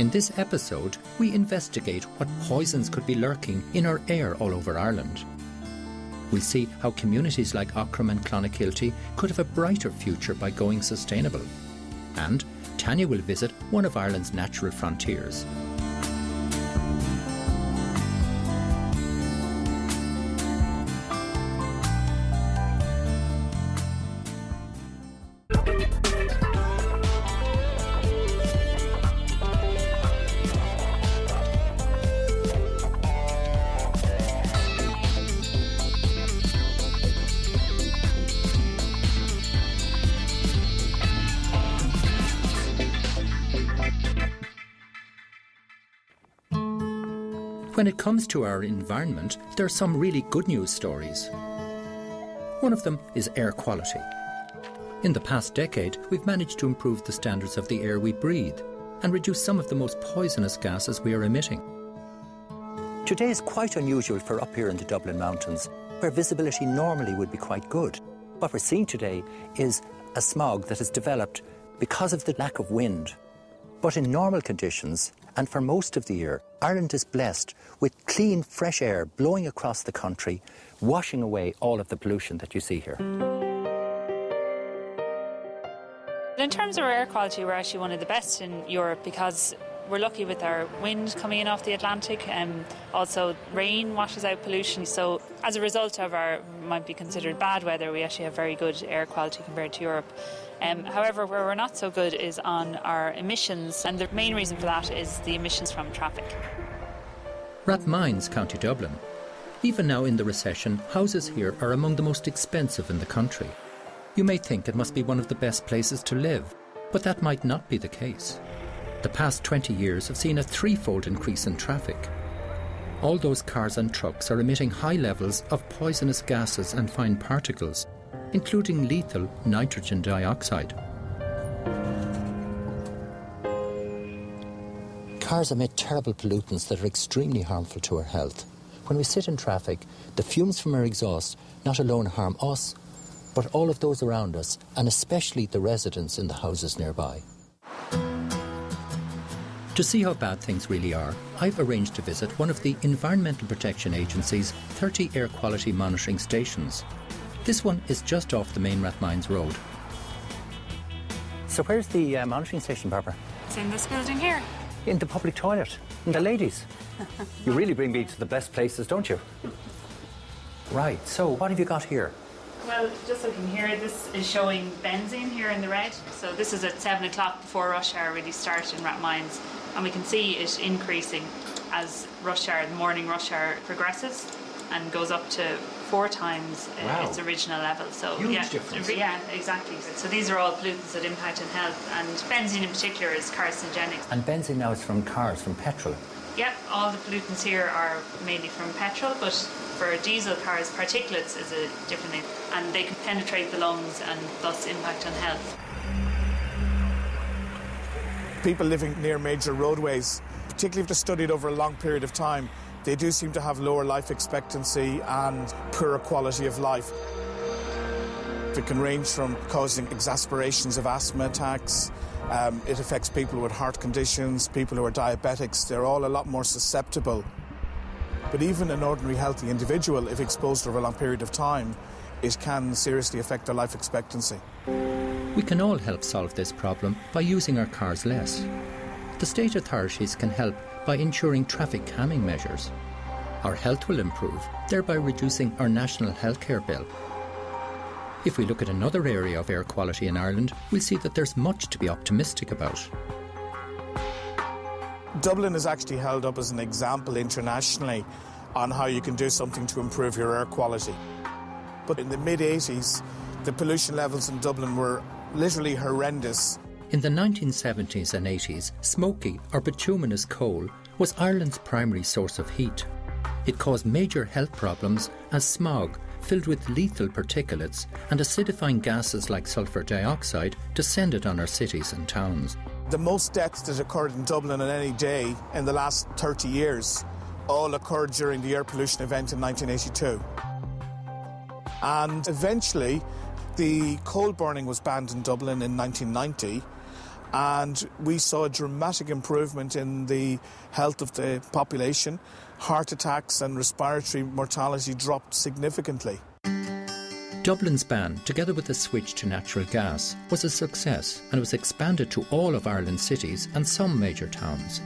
In this episode, we investigate what poisons could be lurking in our air all over Ireland. We'll see how communities like Aughrim and Clonakilty could have a brighter future by going sustainable. And Tanya will visit one of Ireland's natural frontiers. When it comes to our environment, there are some really good news stories. One of them is air quality. In the past decade, we've managed to improve the standards of the air we breathe and reduce some of the most poisonous gases we are emitting. Today is quite unusual for up here in the Dublin Mountains, where visibility normally would be quite good. What we're seeing today is a smog that has developed because of the lack of wind. But in normal conditions, and for most of the year, Ireland is blessed with clean, fresh air blowing across the country, washing away all of the pollution that you see here. In terms of our air quality, we're actually one of the best in Europe because we're lucky with our wind coming in off the Atlantic, and also rain washes out pollution. So as a result of our, might be considered bad weather, we actually have very good air quality compared to Europe. However, where we're not so good is on our emissions, and the main reason for that is the emissions from traffic. Rathmines, County Dublin. Even now in the recession, houses here are among the most expensive in the country. You may think it must be one of the best places to live, but that might not be the case. The past 20 years have seen a threefold increase in traffic. All those cars and trucks are emitting high levels of poisonous gases and fine particles, including lethal nitrogen dioxide. Cars emit terrible pollutants that are extremely harmful to our health. When we sit in traffic, the fumes from our exhaust not alone harm us, but all of those around us, and especially the residents in the houses nearby. To see how bad things really are, I've arranged to visit one of the Environmental Protection Agency's 30 air quality monitoring stations. This one is just off the main Rathmines Road. So where's the monitoring station, Barbara? It's in this building here. In the public toilet. And the ladies. You really bring me to the best places, don't you? Right, so what have you got here? Well, just looking here, this is showing benzene here in the red. So this is at 7 o'clock before rush hour really starts in Rathmines. And we can see it increasing as rush hour, the morning rush hour progresses and goes up to 4 times its original level. So huge difference. Yeah, exactly. So these are all pollutants that impact on health, and benzene in particular is carcinogenic. And benzene now is from cars, from petrol. Yep, all the pollutants here are mainly from petrol, but for diesel cars, particulates is a different thing, and they can penetrate the lungs and thus impact on health. People living near major roadways, particularly if they're studied over a long period of time, they do seem to have lower life expectancy and poorer quality of life. It can range from causing exacerbations of asthma attacks. It affects people with heart conditions, people who are diabetics. They're all a lot more susceptible. But even an ordinary healthy individual, if exposed over a long period of time, it can seriously affect their life expectancy. We can all help solve this problem by using our cars less. The state authorities can help by ensuring traffic calming measures. Our health will improve, thereby reducing our national healthcare bill. If we look at another area of air quality in Ireland, we'll see that there's much to be optimistic about. Dublin is actually held up as an example internationally on how you can do something to improve your air quality. But in the mid-80s, the pollution levels in Dublin were literally horrendous. In the 1970s and 80s, smoky or bituminous coal was Ireland's primary source of heat. It caused major health problems as smog, filled with lethal particulates and acidifying gases like sulphur dioxide, descended on our cities and towns. The most deaths that occurred in Dublin on any day in the last 30 years all occurred during the air pollution event in 1982. And eventually, the coal burning was banned in Dublin in 1990, and we saw a dramatic improvement in the health of the population. Heart attacks and respiratory mortality dropped significantly. Dublin's ban, together with the switch to natural gas, was a success and was expanded to all of Ireland's cities and some major towns.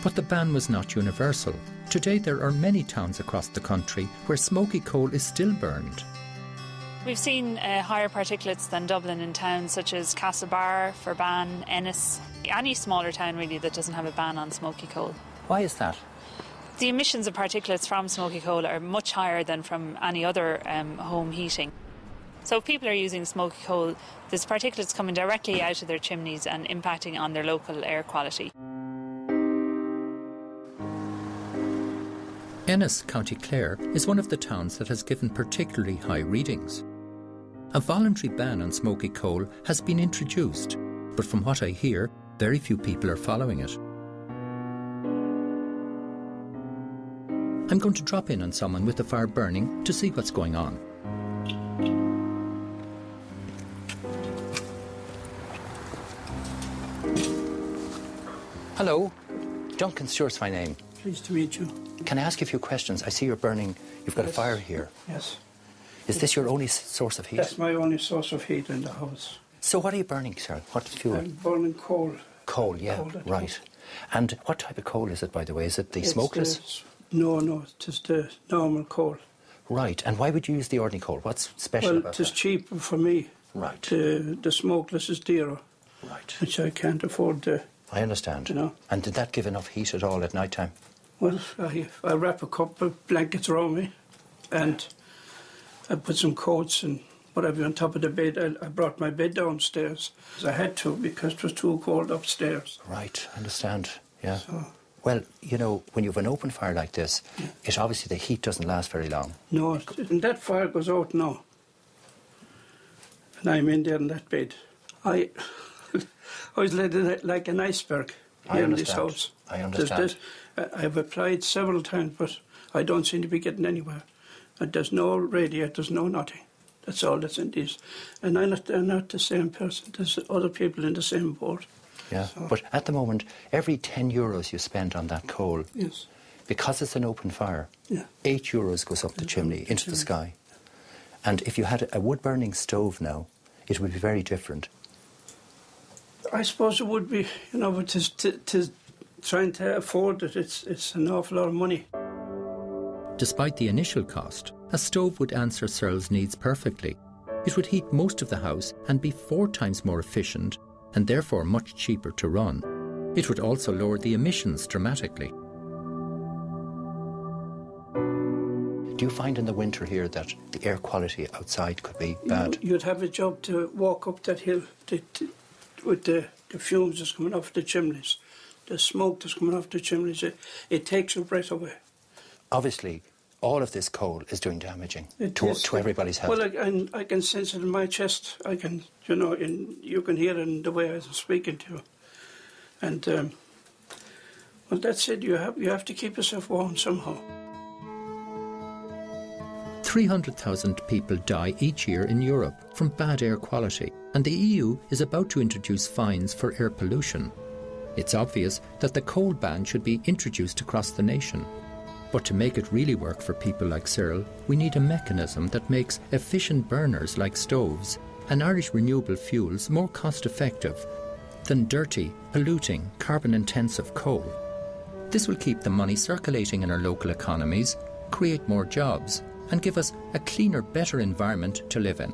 But the ban was not universal. Today there are many towns across the country where smoky coal is still burned. We've seen higher particulates than Dublin in towns such as Castlebar, Ferban, Ennis, any smaller town really that doesn't have a ban on smoky coal. Why is that? The emissions of particulates from smoky coal are much higher than from any other home heating. So if people are using smoky coal, there's particulates coming directly out of their chimneys and impacting on their local air quality. Ennis, County Clare, is one of the towns that has given particularly high readings. A voluntary ban on smoky coal has been introduced, but from what I hear, very few people are following it. I'm going to drop in on someone with the fire burning to see what's going on. Hello, Duncan Stewart's my name. Pleased to meet you. Can I ask you a few questions? I see you're burning, you've got a fire here. Yes. Is this your only source of heat? That's my only source of heat in the house. So what are you burning, sir? What fuel? I'm burning coal. Coal, yeah, Coal at right. home. And what type of coal is it, by the way? Is it the smokeless? No, it's just the normal coal. Right, and why would you use the ordinary coal? What's special about Well, it's that? cheaper for me. Right. The smokeless is dearer, Right. which I can't afford to. I understand. You know. And did that give enough heat at all at night time? Well, I wrap a couple of blankets around me and I put some coats and whatever on top of the bed. I brought my bed downstairs. I had to because it was too cold upstairs. Right, I understand, yeah. So, Well, you know, when you have an open fire like this, it obviously the heat doesn't last very long. no, and that fire goes out now. And I'm in there in that bed. I was like an iceberg here in this house. I understand. I've applied several times, but I don't seem to be getting anywhere. And there's no radiators, no nothing. That's all that's in this. And I'm not the same person. There's other people in the same boat. Yeah, So, but at the moment, every 10 euros you spend on that coal, yes, because it's an open fire, yeah. 8 euros goes up the chimney, into the sky. And if you had a wood-burning stove now, it would be very different. I suppose it would be, you know, but trying to afford it, it's an awful lot of money. Despite the initial cost, a stove would answer Searle's needs perfectly. It would heat most of the house and be 4 times more efficient and therefore much cheaper to run. It would also lower the emissions dramatically. Do you find in the winter here that the air quality outside could be bad? You'd have a job to walk up that hill with the fumes that's coming off the chimneys, the smoke that's coming off the chimneys. It takes your breath away. Obviously, all of this coal is doing damaging to everybody's health. Well, I can sense it in my chest. I can, you know, you can hear it in the way I'm speaking to you. And, well, that's it. You have to keep yourself warm somehow. 300,000 people die each year in Europe from bad air quality, and the EU is about to introduce fines for air pollution. It's obvious that the coal ban should be introduced across the nation. But to make it really work for people like Cyril, we need a mechanism that makes efficient burners like stoves and Irish renewable fuels more cost-effective than dirty, polluting, carbon-intensive coal. This will keep the money circulating in our local economies, create more jobs, and give us a cleaner, better environment to live in.